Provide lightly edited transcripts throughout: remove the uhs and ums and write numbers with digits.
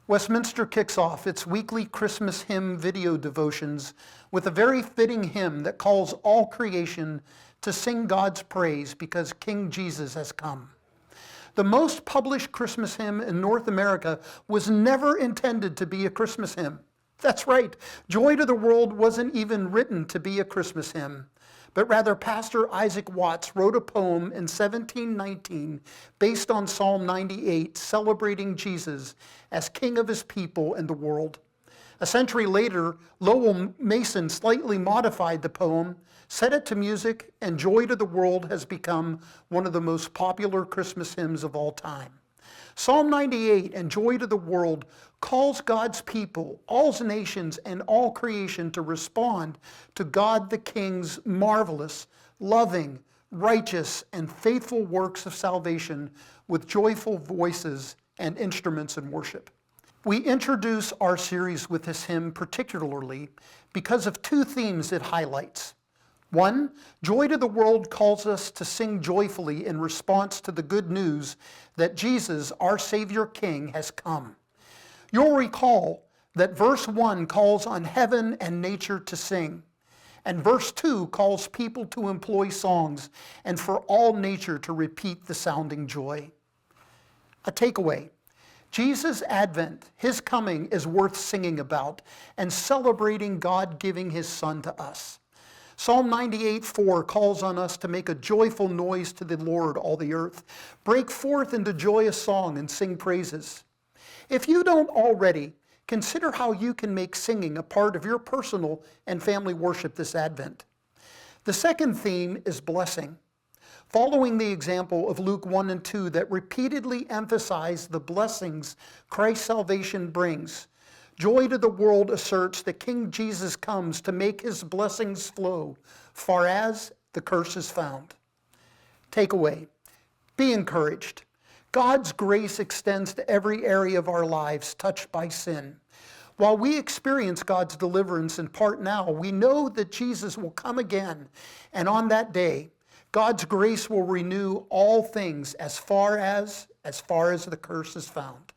Westminster kicks off its weekly Christmas hymn video devotions with a very fitting hymn that calls all creation to sing God's praise because King Jesus has come. The most published Christmas hymn in North America was never intended to be a Christmas hymn. That's right, Joy to the World wasn't even written to be a Christmas hymn, but rather Pastor Isaac Watts wrote a poem in 1719 based on Psalm 98, celebrating Jesus as King of his people and the world. A century later, Lowell Mason slightly modified the poem, set it to music, and Joy to the World has become one of the most popular Christmas hymns of all time. Psalm 98 and Joy to the World calls God's people, all nations, and all creation to respond to God the King's marvelous, loving, righteous, and faithful works of salvation with joyful voices and instruments in worship. We introduce our series with this hymn particularly because of two themes it highlights. One, Joy to the World calls us to sing joyfully in response to the good news that Jesus, our Savior King, has come. You'll recall that verse 1 calls on heaven and nature to sing, and verse 2 calls people to employ songs and for all nature to repeat the sounding joy. A takeaway. Jesus' advent, his coming, is worth singing about and celebrating God giving his Son to us. Psalm 98:4 calls on us to make a joyful noise to the Lord, all the earth. Break forth into joyous song and sing praises. If you don't already, consider how you can make singing a part of your personal and family worship this Advent. The second theme is blessing. Following the example of Luke 1 and 2 that repeatedly emphasize the blessings Christ's salvation brings, Joy to the World asserts that King Jesus comes to make his blessings flow, far as the curse is found. Takeaway, be encouraged. God's grace extends to every area of our lives touched by sin. While we experience God's deliverance in part now, we know that Jesus will come again, and on that day, God's grace will renew all things as far as the curse is found.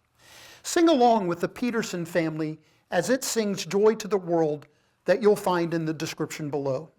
Sing along with the Petersen family as it sings Joy to the World that you'll find in the description below.